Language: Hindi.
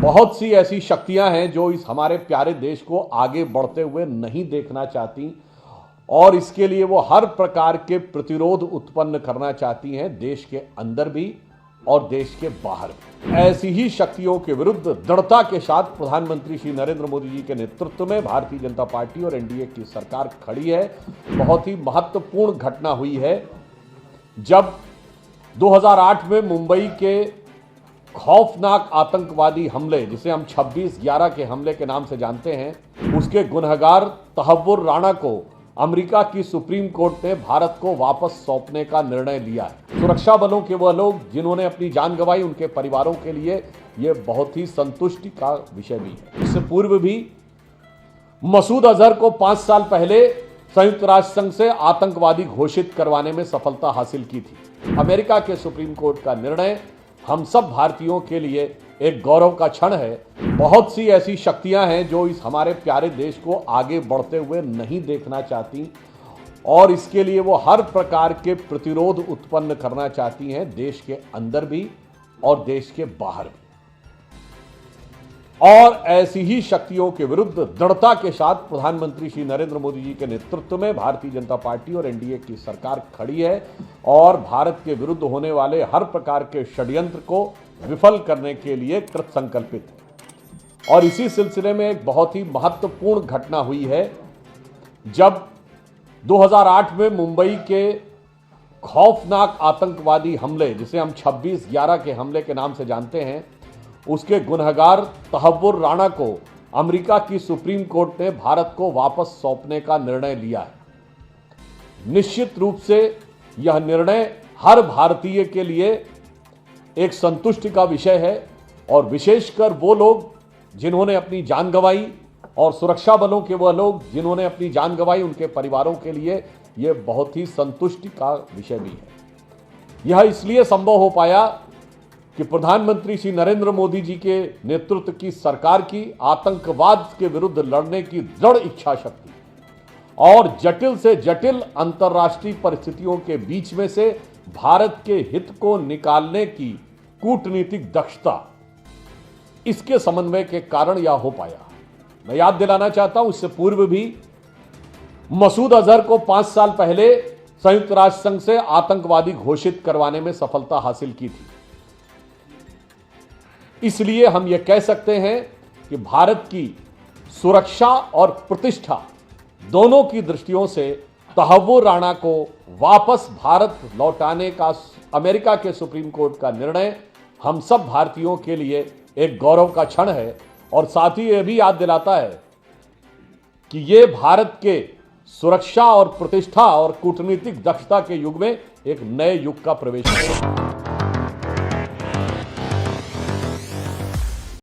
बहुत सी ऐसी शक्तियां हैं जो इस हमारे प्यारे देश को आगे बढ़ते हुए नहीं देखना चाहती और इसके लिए वो हर प्रकार के प्रतिरोध उत्पन्न करना चाहती हैं, देश के अंदर भी और देश के बाहर भी। ऐसी ही शक्तियों के विरुद्ध दृढ़ता के साथ प्रधानमंत्री श्री नरेंद्र मोदी जी के नेतृत्व में भारतीय जनता पार्टी और एनडीए की सरकार खड़ी है। बहुत ही महत्वपूर्ण घटना हुई है जब 2008 में मुंबई के खौफनाक आतंकवादी हमले, जिसे हम 26/11 के हमले के नाम से जानते हैं, उसके गुनहगार तहव्वुर राणा को अमेरिका की सुप्रीम कोर्ट ने भारत को वापस सौंपने का निर्णय लिया है। सुरक्षा बलों के वह लोग जिन्होंने अपनी जान गंवाई, उनके परिवारों के लिए यह बहुत ही संतुष्टि का विषय भी है। इससे पूर्व भी मसूद अजहर को 5 साल पहले संयुक्त राष्ट्र संघ से आतंकवादी घोषित करवाने में सफलता हासिल की थी। अमेरिका के सुप्रीम कोर्ट का निर्णय हम सब भारतीयों के लिए एक गौरव का क्षण है। बहुत सी ऐसी शक्तियां हैं जो इस हमारे प्यारे देश को आगे बढ़ते हुए नहीं देखना चाहती और इसके लिए वो हर प्रकार के प्रतिरोध उत्पन्न करना चाहती हैं, देश के अंदर भी और देश के बाहर भी। और ऐसी ही शक्तियों के विरुद्ध दृढ़ता के साथ प्रधानमंत्री श्री नरेंद्र मोदी जी के नेतृत्व में भारतीय जनता पार्टी और एनडीए की सरकार खड़ी है और भारत के विरुद्ध होने वाले हर प्रकार के षड्यंत्र को विफल करने के लिए कृत संकल्पित है। और इसी सिलसिले में एक बहुत ही महत्वपूर्ण घटना हुई है जब 2008 में मुंबई के खौफनाक आतंकवादी हमले, जिसे हम 26/11 के हमले के नाम से जानते हैं, उसके गुनहगार तहव्वुर राणा को अमेरिका की सुप्रीम कोर्ट ने भारत को वापस सौंपने का निर्णय लिया है। निश्चित रूप से यह निर्णय हर भारतीय के लिए एक संतुष्टि का विषय है और विशेषकर वो लोग जिन्होंने अपनी जान गंवाई और सुरक्षा बलों के वह लोग जिन्होंने अपनी जान गंवाई, उनके परिवारों के लिए यह बहुत ही संतुष्टि का विषय भी है। यह इसलिए संभव हो पाया कि प्रधानमंत्री श्री नरेंद्र मोदी जी के नेतृत्व की सरकार की आतंकवाद के विरुद्ध लड़ने की दृढ़ इच्छा शक्ति और जटिल से जटिल अंतर्राष्ट्रीय परिस्थितियों के बीच में से भारत के हित को निकालने की कूटनीतिक दक्षता, इसके समन्वय के कारण यह हो पाया। मैं याद दिलाना चाहता हूं, इससे पूर्व भी मसूद अजहर को 5 साल पहले संयुक्त राष्ट्र संघ से आतंकवादी घोषित करवाने में सफलता हासिल की थी। इसलिए हम यह कह सकते हैं कि भारत की सुरक्षा और प्रतिष्ठा दोनों की दृष्टियों से तहव्वुर राणा को वापस भारत लौटाने का अमेरिका के सुप्रीम कोर्ट का निर्णय हम सब भारतीयों के लिए एक गौरव का क्षण है और साथ ही यह भी याद दिलाता है कि यह भारत के सुरक्षा और प्रतिष्ठा और कूटनीतिक दक्षता के युग में एक नए युग का प्रवेश है।